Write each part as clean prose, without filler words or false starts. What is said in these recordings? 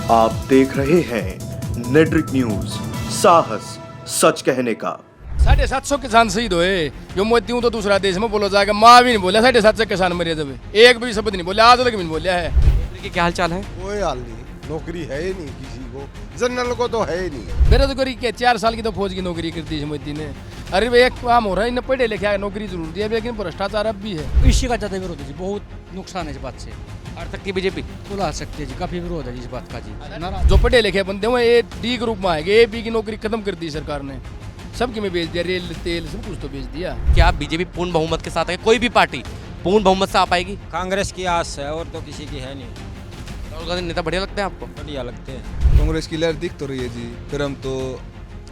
आप देख रहे हैं नेट्रिक न्यूज, साहस सच कहने का। 750 किसान शहीद हुए। जो मोदी हूँ तो दूसरा देश में बोला जाएगा। माँ भी नहीं बोला 750 किसान मरे जब एक भी शब्द नहीं बोला, आज तक भी नहीं बोला है। नौकरी के क्या हाल चाल है? कोई हाल नहीं, नौकरी है ही नहीं किसी को, जनरल को तो है ही नहीं। बेरोजगारी के 4 साल की तो फौज की नौकरी कर दी मोदी ने। अरे भाई एक काम हो रहा है, इन्हें पढ़े लिखे नौकरी जरूर दिया, लेकिन भ्रष्टाचार अब भी है। इसी का ज़्यादा विरोध है जी, बहुत नुकसान है इस बात से। हार सकती है बीजेपी? बुला सकते हैं जी, काफ़ी विरोध है जी इस बात का जी। जो पढ़े लिखे बंदे हैं ए डी ग्रुप में आएंगे, ए बी की नौकरी खत्म कर दी सरकार ने। सबकी में बेच दिया, रेल तेल सब कुछ तो बेच दिया। क्या बीजेपी पूर्ण बहुमत के साथ है? कोई भी पार्टी पूर्ण बहुमत से आ पाएगी? कांग्रेस की आस है और तो किसी की है नहीं। राहुल गांधी नेता बढ़िया लगते हैं आपको? बढ़िया लगते हैं। कांग्रेस की लहर दिख तो रही है जी, फिर हम तो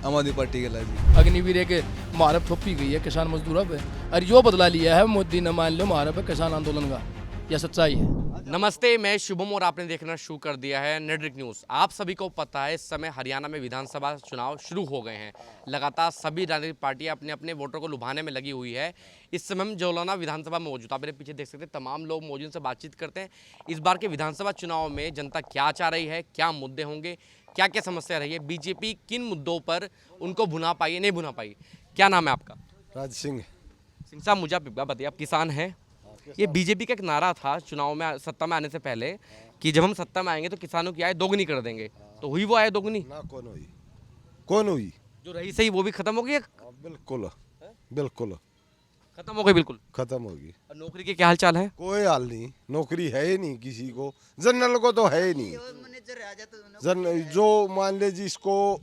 आम आदमी पार्टी के लिए जी। अग्निवीर एक मारब थोपी गई है किसान मजदूरों पे, और जो बदला लिया है मोदी ने, मान लो मारब है किसान आंदोलन का, यह सच्चाई है। नमस्ते, मैं शुभम और आपने देखना शुरू कर दिया है नेट्रिक न्यूज़। आप सभी को पता है इस समय हरियाणा में विधानसभा चुनाव शुरू हो गए हैं। लगातार सभी राजनीतिक पार्टियां अपने अपने वोटरों को लुभाने में लगी हुई है। इस समय हम जौलाना विधानसभा में मौजूद, आप मेरे पीछे देख सकते हैं तमाम लोग मौजूद से बातचीत करते हैं। इस बार के विधानसभा चुनाव में जनता क्या चाह रही है, क्या मुद्दे होंगे, क्या क्या समस्या रही है, बीजेपी किन मुद्दों पर उनको भुना पाई नहीं भुना पाई। क्या नाम है आपका? राज सिंह। सिंह साहब, मुझे आप बताइए, आप किसान हैं। ये बीजेपी का एक नारा था चुनाव में, सत्ता में आने से पहले, कि जब हम सत्ता में आएंगे तो किसानों की आय दोगुनी कर देंगे। तो हुई वो आय दोगुनी? ना कौन हुई? जो रही सही वो भी खत्म हो गई? बिल्कुल बिल्कुल खत्म हो गई, बिल्कुल खत्म होगी। और नौकरी के क्या हाल चाल है? कोई हाल नहीं, नौकरी है ही नहीं किसी को, जनरल को तो है ही नहीं। जो मान ले जिसको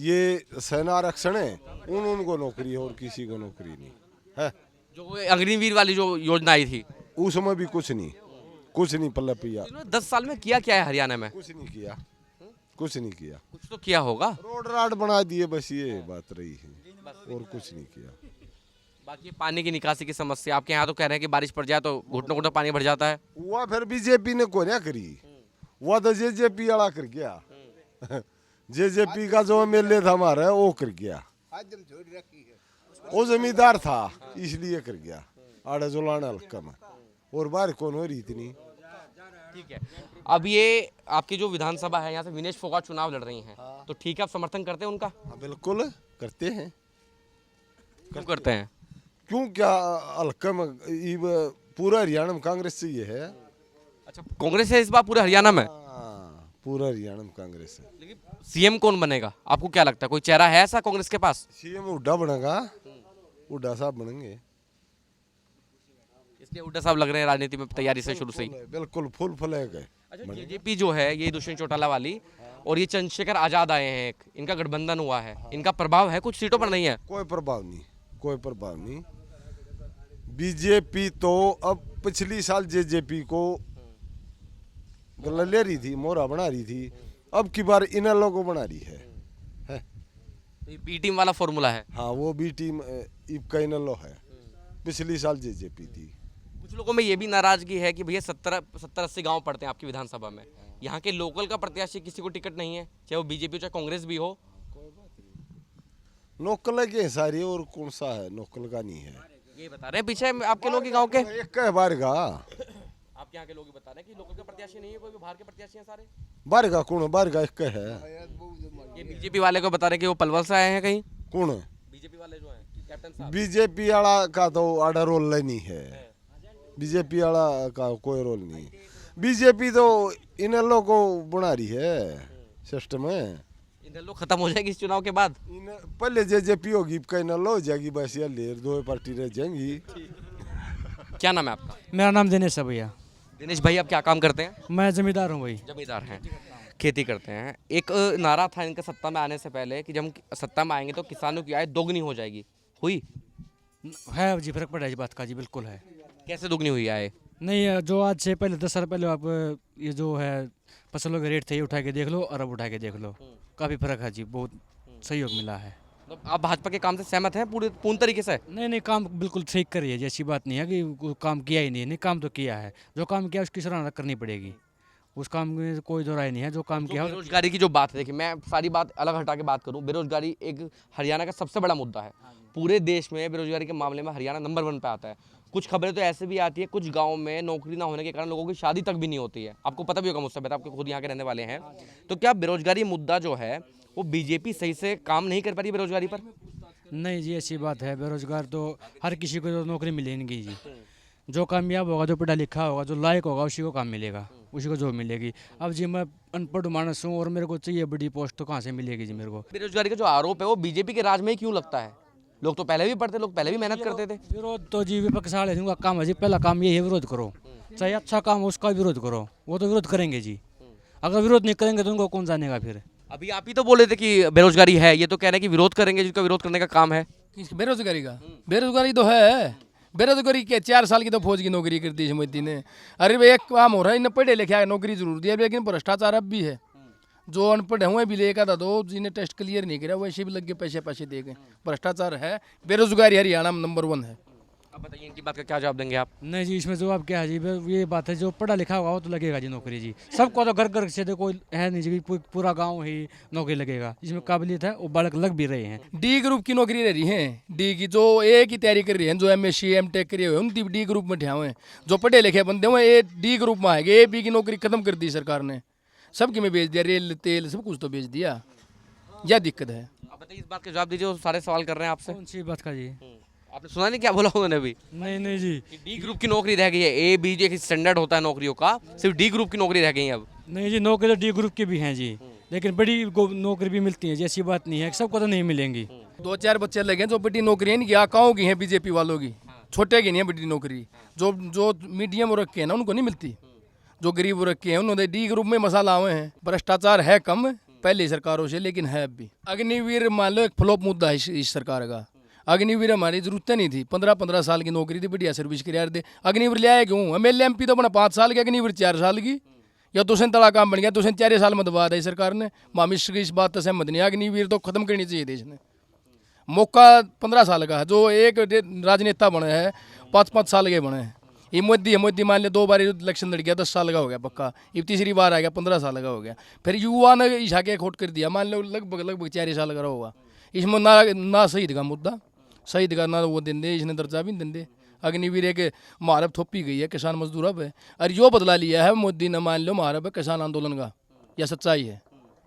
ये सेना आरक्षण है उनको नौकरी है, और किसी को नौकरी नहीं है। जो अग्निवीर वाली जो योजना आई थी उसमें भी कुछ नहीं पल्ले पिया। 10 साल में किया क्या है हरियाणा में? कुछ नहीं किया। कुछ तो किया होगा। रोड राड बना दिए, बस ये बात रही है, और कुछ नहीं किया। बाकी पानी की निकासी की समस्या, आपके यहाँ तो कह रहे हैं कि बारिश पड़ जाए तो घुटनों घुटनों पानी भर जाता है। हुआ फिर बीजेपी ने कोन्या करी, हुआ तो जेजेपी वाला कर गया। जेजेपी का जो एमएलए था हमारा वो कर गया, वो जमींदार था इसलिए कर गया आड़े जोलाना हल्का में, और बाहर कौन हो रही इतनी। ठीक है, अब ये आपकी जो विधानसभा है, यहाँ से विनेश फोगाट चुनाव लड़ रही हैं, तो ठीक है, आप समर्थन करते हैं उनका? हाँ बिल्कुल करते हैं। क्यों करते हैं? क्यों, क्या हल्का में पूरा हरियाणा में कांग्रेस से ये है। अच्छा, कांग्रेस है इस बार पूरे हरियाणा में? हाँ, पूरा हरियाणा में कांग्रेस है। लेकिन सीएम कौन बनेगा आपको क्या लगता है? कोई चेहरा है ऐसा कांग्रेस के पास? सीएम हुड्डा बनेगा, हुड्डा साहब बनेंगे। इसलिए हुड्डा साहब लग रहे हैं राजनीति में तैयारी से शुरू से ही। बिल्कुल फुल फ्लैग है। अच्छा, जेजेपी जो है ये दुष्यंत चौटाला वाली और ये चंद्रशेखर आजाद आए हैं, एक इनका गठबंधन हुआ है, इनका प्रभाव है कुछ सीटों पर? नहीं है कोई प्रभाव नहीं। बीजेपी तो अब पिछली साल जेजेपी को ले रही थी, मोहरा बना रही थी, अब की बार इन लोगों बना रही है। बी टीम वाला फॉर्मूला है। हाँ, वो बी टीम का इन लो है, पिछली साल जेजेपी थी। कुछ लोगों में ये भी नाराजगी है कि भैया 70-80 गांव पड़ते हैं आपकी विधानसभा में, यहाँ के लोकल का प्रत्याशी किसी को टिकट नहीं है, चाहे वो बीजेपी हो चाहे कांग्रेस भी हो। नोकल के सारी, और कौन सा है नोकल का नहीं है। ये बता रहे हैं पीछे आपके लोग गाँव के, एक का है बाहर का, आपके यहाँ के लोग बता रहे हैं कि लोकल का प्रत्याशी नहीं है, कोई भी बाहर के प्रत्याशी हैं सारे। बाहर का कौन है? बाहर का एक का है। ये बीजेपी वाले को बता रहे हैं कि वो पलवल से आए हैं कहीं। कौन है? बीजेपी वाले जो हैं कैप्टन साहब। बीजेपी वाला का तो आधा रोल नहीं है, बीजेपी वाला का कोई रोल नहीं। बीजेपी तो इन लोगों को बना रही है सिस्टम है। इन लोग खत्म हो जाएगी इस चुनाव के बाद? पहले जेजेपी होगी, कहीं न लो हो जाएगी, बस ये लेर दो पार्टी रह जाएंगी। क्या नाम है आपका? मेरा नाम दिनेश है भैया। दिनेश भाई, आप क्या काम करते हैं? मैं जमींदार हूँ भाई। जमींदार हैं, खेती करते हैं। एक नारा था इनका सत्ता में आने से पहले कि जब हम सत्ता में आएंगे तो किसानों की आय दोगुनी हो जाएगी, हुई है जी, फर्क पड़ा है इस बात का जी, बिल्कुल है। कैसे दोगुनी हुई आय? नहीं, जो आज से पहले 10 साल पहले आप ये जो है फसलों के रेट थे, ये उठा के देख लो और अब उठा के देख लो, काफ़ी फर्क है जी, बहुत सहयोग मिला है। तो आप भाजपा के काम से सहमत हैं पूर्ण तरीके से? नहीं, काम बिल्कुल सही कर रही है जी, ऐसी बात नहीं है कि काम किया ही नहीं काम तो किया है। जो काम किया उसकी सराहना करनी पड़ेगी, उस काम में कोई दो राय नहीं है। जो काम किया, बेरोजगारी की जो बात है, देखिए मैं सारी बात अलग हटा के बात करूं, बेरोजगारी एक हरियाणा का सबसे बड़ा मुद्दा है। पूरे देश में बेरोजगारी के मामले में हरियाणा नंबर 1 पे आता है। कुछ खबरें तो ऐसे भी आती है कुछ गाँव में नौकरी ना होने के कारण लोगों की शादी तक भी नहीं होती है। आपको पता भी होगा मुझसे बेटा, आपके खुद यहाँ के रहने वाले हैं। तो क्या बेरोजगारी मुद्दा जो है वो बीजेपी सही से काम नहीं कर पा रही बेरोजगारी पर? नहीं जी, ऐसी बात है, बेरोजगार तो हर किसी को तो नौकरी मिलेगी जी। जो कामयाब होगा, जो पढ़ा लिखा होगा, जो लायक होगा, उसी को काम मिलेगा, उसी को जॉब मिलेगी। अब जी मैं अनपढ़ मानस हूँ और मेरे को चाहिए बड़ी पोस्ट, तो कहाँ से मिलेगी जी मेरे को? बेरोजगारी का जो आरोप है वो बीजेपी के राज में ही क्यों लगता है? लोग तो पहले भी पढ़ते, लोग पहले भी मेहनत करते थे। विरोध तो जी विपक्ष वाले का काम है जी, पहला काम ये है विरोध करो, चाहे अच्छा काम हो उसका विरोध करो, वो तो विरोध करेंगे जी। अगर विरोध नहीं करेंगे तो उनको कौन जानेगा फिर? अभी आप ही तो बोले थे कि बेरोजगारी है, ये तो कह रहे हैं कि विरोध करेंगे, जिसका विरोध करने का काम है। बेरोजगारी का, बेरोजगारी तो है। बेरोजगारी के 4 साल की तो फौज की नौकरी कर दी मोदी ने। अरे भाई एक काम हो रहा है, इन्हें पढ़े लिखे नौकरी जरूर दिया, लेकिन भ्रष्टाचार अब भी है। जो अनपढ़ हुए भी लेकर था तो जिन्हें टेस्ट क्लियर नहीं किया वैसे भी लग गए, पैसे पैसे दे गए। भ्रष्टाचार है, बेरोजगारी हरियाणा में नंबर 1 है। अब बताइए इनकी बात का क्या जवाब देंगे आप? नहीं जी, इसमें जवाब क्या है जी? ये बात है, जो पढ़ा लिखा होगा वो तो लगेगा जी नौकरी जी। सबको तो घर घर से तो कोई है नहीं जी, पूरा गांव ही नौकरी लगेगा। जिसमें काबिलियत है वो बालक लग भी रहे हैं। डी ग्रुप की नौकरी रह रही है, डी की जो ए की तैयारी कर रही है, जो MSc M.Tech करे हुए उनकी डी ग्रुप में ठिया हुए हैं। जो पढ़े लिखे बंदे हुए ए डी ग्रुप में आएंगे। A B की नौकरी खत्म कर दी सरकार ने, सबकी में बेच दिया, रेल तेल सब कुछ तो बेच दिया। यह दिक्कत है। अब बताइए इस बात का जवाब दीजिए, वो सारे सवाल कर रहे हैं आपसे। कौन सी बात का जी? आपने सुना नहीं क्या बोला उन्होंने अभी? नहीं जी, डी ग्रुप की नौकरी रह गई है। A B जो एक स्टैंडर्ड होता है नौकरियों का, सिर्फ डी ग्रुप की नौकरी रह गई है अब। नहीं जी, नौकरी तो डी ग्रुप की भी हैं जी, लेकिन बड़ी नौकरी भी मिलती है जी, ऐसी बात नहीं है, सबको तो नहीं मिलेंगी। 2-4 बच्चे लगे जो बड़ी नौकरी है इनकी आकाओं की है, बीजेपी वालों की, छोटे की नहीं है बड़ी नौकरी। जो मीडियम रखे हैं ना उनको नहीं मिलती, जो गरीब रखे हैं उन्होंने डी ग्रुप में मसाला हुए हैं। भ्रष्टाचार है कम पहले सरकारों से, लेकिन है अब भी। अग्निवीर मान लो एक फ्लॉप मुद्दा है इस सरकार का। अग्निवीर हमारी जरूरत नहीं थी, 15-15 साल की नौकरी थी, बढ़िया सर्विस कर यार दे। अग्निवीर ले आए क्यों? MLA MP तो बना 5 साल की, अग्निवीर 4 साल की। या तो तड़ा काम बन गया, तो 4 साल में दबा दी सरकार ने। मामिश की इस बात से सहमत नहीं, अग्निवीर तो खत्म करनी चाहिए देश ने। मौका 15 साल का है, जो एक राजनेता बने हैं 5-5 साल के बने हैं। ये मोदी मान ले 2 बार इलेक्शन लड़ गया, 10 साल का हो गया पक्का। ये तीसरी बार आ गया, 15 साल का हो गया। फिर युवा ने इस आगे खोट कर दिया, मान लो लगभग 4 साल का होगा। इसमें ना शहीद का मुद्दा, शहीद का ना वो दिन दे, इसने दर्जा भी नहीं दे। अग्निवीर एक महारब थोपी गई है किसान मजदूरों पे, और यो बदला लिया है मोदी ने, मान लो महारब किसान आंदोलन का। यह सच्चाई है,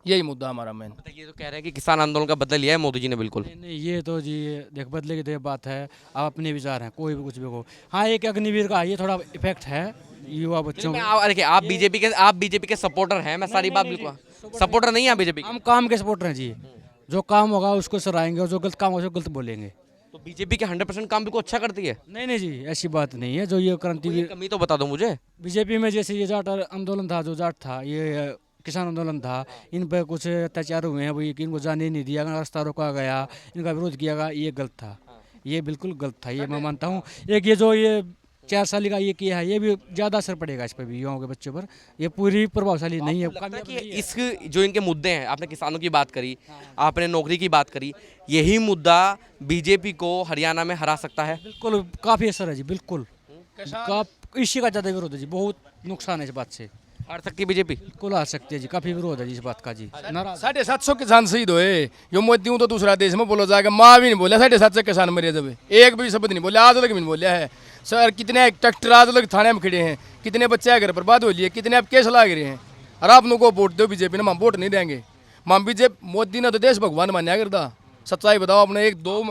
यही मुद्दा हमारा मेन। ये तो कह रहे हैं कि किसान आंदोलन का बदला लिया है मोदी जी ने। बिल्कुल नहीं, ये तो जी देख बदले की तो बात है, आप अपने विचार हैं, कोई भी कुछ भी हो। हाँ, एक अग्निवीर का ये थोड़ा इफेक्ट है युवा बच्चों में। देखिए आप बीजेपी के सपोर्टर हैं, मैं सारी बात बिल्कुल सपोर्टर नहीं है बीजेपी के। हम काम के सपोर्टर हैं जी, जो काम होगा उसको सराहेंगे और जो गलत काम होगा उसको गलत बोलेंगे। तो बीजेपी के 100% काम बिल्कुल अच्छा करती है? नहीं जी, ऐसी बात नहीं है। जो ये क्रांतिवीर कमी तो बता दो मुझे। बीजेपी में जैसे ये जाट आंदोलन था, जो जाट था, ये किसान आंदोलन था, इन पर कुछ अत्याचार हुए हैं, वही कि इनको जाने नहीं दिया, रास्ता रोका गया, इनका विरोध किया गया, ये गलत था, ये बिल्कुल गलत था, ये मैं मानता हूँ। एक ये जो ये 4 साल का ये किया है, ये भी ज़्यादा असर पड़ेगा इस पर भी, युवाओं के बच्चों पर। ये पूरी प्रभावशाली नहीं है। लगता है कि इस जो इनके मुद्दे हैं, आपने किसानों की बात करी, आपने नौकरी की बात करी, यही मुद्दा बीजेपी को हरियाणा में हरा सकता है? बिल्कुल, काफ़ी असर है जी, बिल्कुल। इसी का ज़्यादा विरोध है जी, बहुत नुकसान है इस बात से। हार सकती है बीजेपी? बिल्कुल आ सकती है जी, काफ़ी विरोध है जी इस बात का जी। 750 किसान शहीद हुए। यो मोदी हूँ तो दूसरा देश में बोलो जाएगा, माँ भी नहीं बोला 750 किसान मरे जब, एक भी शब्द नहीं बोला, आज तक भी नहीं बोला है सर। कितने ट्रैक्टर आज तक थाने में खड़े हैं, कितने बच्चे घर बर्बाद हो लिए, कितने आप केस लाग रहे हैं। और आप लोगों को वोट दो बीजेपी ने, हम वोट नहीं देंगे। हम बीजेपी मोदी ने तो देश भगवान मान्या करता। सच्चाई बताओ, अपने 1-2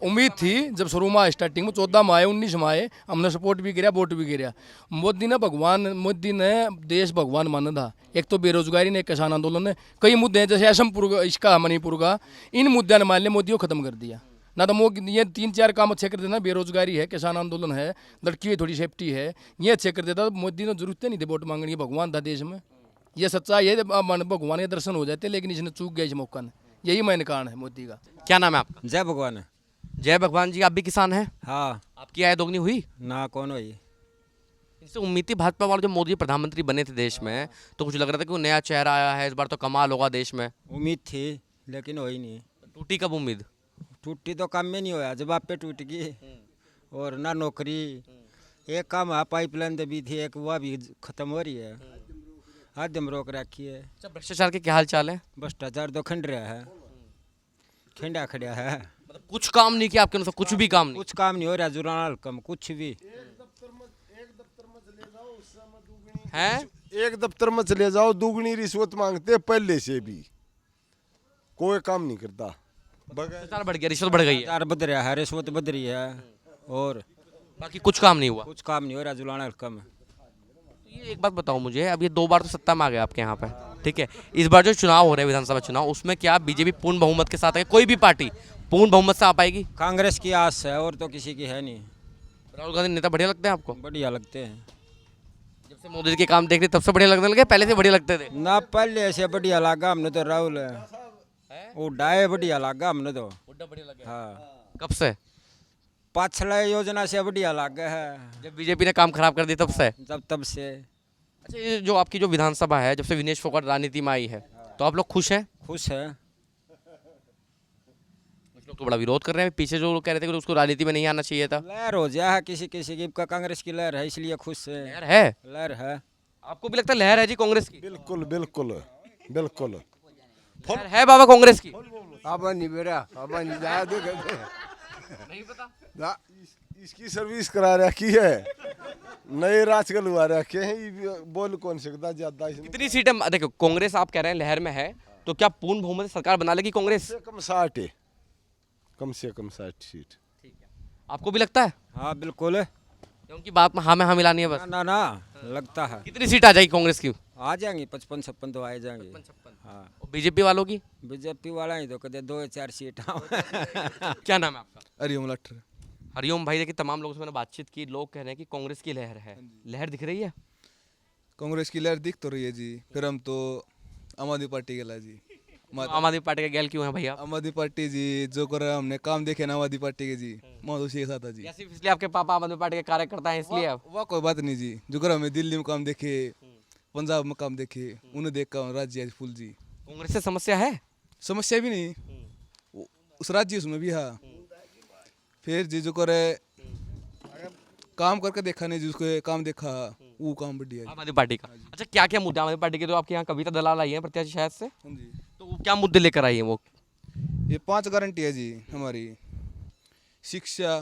उम्मीद थी जब शुरू में स्टार्टिंग में 14 में आए, 19 में आए, हमने सपोर्ट भी किया, वोट भी किया। मोदी ने देश भगवान माना था। एक तो बेरोजगारी ने, किसान आंदोलन ने, कई मुद्दे हैं जैसे असमपुर इसका, मणिपुर का, इन मुद्दों ने मान लिया मोदी को खत्म कर दिया ना। तो ये 3-4 काम अच्छे कर देना, बेरोजगारी है, किसान आंदोलन है, लड़की की थोड़ी सेफ्टी है, ये अच्छे कर देता तो मोदी ने जरूरत नहीं थी वोट मांगने की। भगवान था देश में, ये सच्चाई है। भगवान के दर्शन हो जाते, लेकिन इसने चूक गया इस मौका ने, यही मेन कारण है मोदी का। क्या नाम है आपका? जय भगवान। जय भगवान जी, आप भी किसान हैं? हाँ। आपकी आय दोगुनी हुई? ना कौन हुई। इससे उम्मीद थी भाजपा वाले, जब मोदी प्रधानमंत्री बने थे देश में, तो कुछ लग रहा था कि वो नया चेहरा आया है, इस बार तो कमाल होगा देश में। उम्मीद थी लेकिन हुई नहीं। टूटी कब उम्मीद? टूटी तो काम में नहीं होया, जब आप पे टूट गई। और ना नौकरी, एक काम है पाइपलाइन दबी थी, एक वह भी खत्म हो रही है, आदम रोक रखी है। भ्रष्टाचार के क्या हाल चाल है? भ्रष्टाचार तो खंड रहा है, खिंडा खड़ा है। मतलब कुछ काम नहीं किया आपके अनुसार, कुछ भी काम नहीं। कुछ काम नहीं हो रहा जुराना हल्का में, कुछ भी। है एक दफ्तर में चले जाओ, दुगनी रिश्वत मांगते पहले से भी, कोई काम नहीं करता। भ्रष्टाचार बढ़ गया, रिश्वत बढ़ गई है, चार बद रहा है, रिश्वत बद रही है, और बाकी कुछ काम नहीं हुआ। कुछ काम नहीं हो रहा जुलाना हल्का में। ये एक बात बताओ मुझे, अब ये 2 बार तो सत्ता में आ गया आपके यहाँ पे, ठीक है, इस बार जो चुनाव हो रहे हैं विधानसभा चुनाव, उसमें क्या बीजेपी पूर्ण बहुमत के साथ है? कोई भी पार्टी पूर्ण बहुमत से आ पाएगी? कांग्रेस की आस है, और तो किसी की है नहीं। राहुल गांधी नेता बढ़िया लगते हैं आपको? बढ़िया लगते हैं। जब से मोदी जी के काम देख रहे तब से बढ़िया लगने लगे, पहले से बढ़िया लगते थे? ना पहले ऐसे बढ़िया लगा हमने तो, राहुल वो डाय बढ़िया लगा हमने तो। हाँ, कब से? पाछला योजना से बढ़िया लगा है, जब बीजेपी ने काम खराब कर दिया तब से? तब से। अच्छा, ये जो आपकी जो विधानसभा है, जब से विनेश फोगाट राजनीति में आई है, तो आप लोग खुश हैं? खुश है। कुछ लोग तो बड़ा विरोध कर रहे हैं, पीछे जो लोग कह रहे थे कि उसको राजनीति में नहीं आना चाहिए था। लहर हो जाए किसी किसी की, का कांग्रेस की लहर है इसलिए खुश है। लहर है? लहर है। आपको भी लगता है लहर है जी कांग्रेस की? बिल्कुल बिल्कुल बिल्कुल। लहर है बाबा कांग्रेस की? अब नहीं बेरा, अब नहीं जाया दे नहीं पता। इसकी सर्विस करा रखी है, नए राजकल हुआ रखे हैं, ये बोल कौन सकता ज्यादा इसमें। कितनी सीटें? देखो कांग्रेस आप कह रहे हैं लहर में है, तो क्या पूर्ण बहुमत से सरकार बना लेगी कांग्रेस? कम 60 है, कम से कम 60 सीट। आपको भी लगता है? हाँ बिल्कुल। या उनकी बात में हाँ मिलानी है बस? ना लगता है। कितनी सीट आ जाएगी कांग्रेस की? आ जाएंगी 55-56 तो आ जाएंगे। हाँ, और बीजेपी वालों की? बीजेपी वाला ही तो कदे 2-4 सीट। क्या नाम है आपका? हरिओम लट्ठर। हरिओम भाई, देखिए तमाम लोगों से मैंने बातचीत की, लोग कह रहे हैं कि कांग्रेस की लहर है। लहर दिख रही है? कांग्रेस की लहर दिख तो रही है जी, फिर हम तो आम आदमी पार्टी के ला जी। तो आम आदमी पार्टी का गैल क्यों है भैया? आम आदमी पार्टी जी जो कर हमने काम देखे ना आम आदमी पार्टी के जी, मैं उसी के साथ है जी। या सिर्फ इसलिए आपके पापा आम आदमी पार्टी के कार्यकर्ता हैं इसलिए आप? वह कोई बात नहीं जी, जो कर हमें दिल्ली में काम देखे, पंजाब में काम देखे, उन्हें देख कर राज्य फुल जी। कांग्रेस से समस्या है? समस्या भी नहीं, उस राज्य उसमें भी है। फिर जी जो करे काम करके देखा नहीं, जिसको काम देखा वो काम बढ़िया आम आदमी पार्टी का। अच्छा, क्या क्या मुद्दे आम आदमी पार्टी के? तो आपके यहाँ कविता दलाल आई है प्रत्याशी शायद से, हाँ जी। तो वो क्या मुद्दे लेकर आई है वो? ये 5 गारंटी है जी हमारी, शिक्षा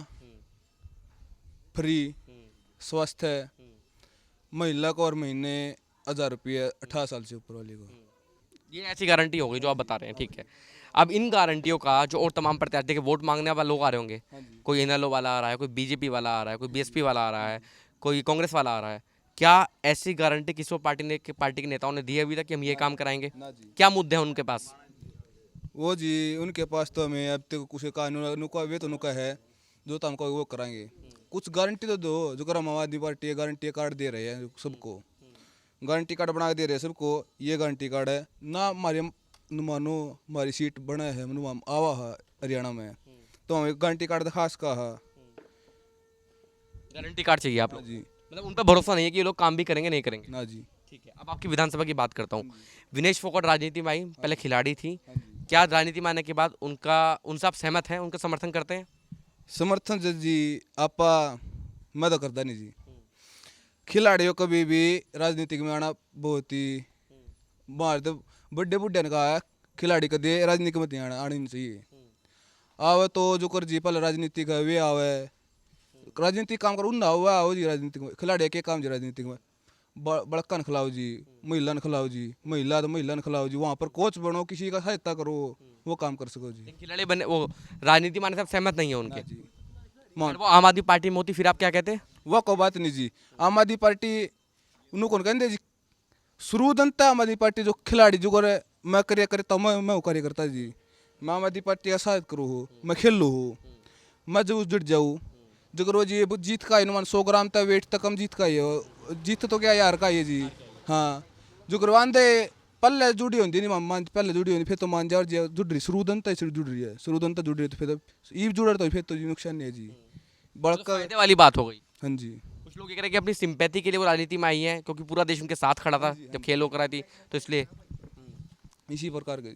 फ्री, स्वास्थ्य, महिला को और महीने 1000 रुपये 18 साल से ऊपर वाले को। ये ऐसी गारंटी हो गई जो आप बता रहे हैं, ठीक है। अब इन गारंटियों का जो और तमाम प्रत्याशी के वोट मांगने वाले लोग आ रहे होंगे, कोई इनेलो वाला आ रहा है, कोई बीजेपी वाला आ रहा है, कोई बीएसपी वाला आ रहा है, कोई कांग्रेस वाला आ रहा है, क्या ऐसी गारंटी किसी पार्टी के नेताओं ने दी है अभी तक कि हम ये काम कराएंगे? क्या मुद्दे हैं उनके पास? वो जी उनके पास तो हमें अब तक कुछ कानून का वे तो उनका है जो तो हमको वो कराएंगे। कुछ गारंटी तो दो, जो कर हम आदमी पार्टी गारंटी कार्ड दे रहे हैं सबको, गारंटी कार्ड बना के दे रहे हैं सबको, ये गारंटी कार्ड है ना। हमारे मानो हमारी सीट बना है आवा है हरियाणा में, तो हमें गारंटी कार्ड खास का है गारंटी कार्ड चाहिए आप लोग? जी मतलब उन पर भरोसा नहीं है कि ये लोग काम भी करेंगे नहीं करेंगे? ना जी। ठीक है, अब आपकी विधानसभा की बात करता हूँ। विनेश फोगाट राजनीति में आई, पहले खिलाड़ी थी, क्या राजनीति में आने के बाद उनसे आप सहमत हैं, उनका समर्थन करते हैं? समर्थन जी आपा मैं तो करता नहीं जी। खिलाड़ियों कभी भी राजनीतिक में आना बहुत ही बाहर तो बड़े बुढ़े ने कहा है, खिलाड़ी का दे राजनीति में नहीं आना, आनी नहीं चाहिए। आवे तो जो कर जी पहले राजनीति का वे आवे, राजनीति काम कर उन्ना हुआ आओ जी राजनीतिक में। खिलाड़ी के काम जी राजनीतिक में बड़का न खिलाओ जी, महिला न खिलाओ जी, महिला न खिलाओ जी, वहाँ पर कोच बनो, किसी का सहायता करो, वो काम कर सको जी। खिलाड़ी बने वो राजनीति माने से आप सहमत नहीं है उनके? जी अगर वो आम आदमी पार्टी में होती फिर आप क्या कहते? वह कोई बात नहीं जी। आम आदमी पार्टी उन्होंने कौन कहते जी, शुरू जनता आम आदमी पार्टी जो खिलाड़ी जो करे मैं करिए करे तो मैं कार्य करता जी। मैं आम आदमी पार्टी का साथ करूँ हो, मैं खेलूँ हो, मैं जो जुट जाऊँ जो करो जी। ये जीत का मान 100 ग्राम तक वेट तक कम जीत का ही है, जीत तो क्या यार का ये जी। हाँ जो करवाते पहले जुड़ी होती नहीं मान, पहले जुड़ी होती फिर तो मान जाओ जी जुड़ रही, शुरू जनता जुड़ रही है, शुरू जनता जुड़ रही है तो फिर तो ईब जुड़ रहा, तो फिर तो नुकसान नहीं है जी, बड़का फायदे वाली बात हो गई। हाँ जी। कुछ लोग ये कह रहे हैं कि अपनी सिंपैथी के लिए वो राजनीति में आई है, क्योंकि पूरा देश उनके साथ खड़ा था जब खेल होकर आई थी, तो इसलिए इसी प्रकार के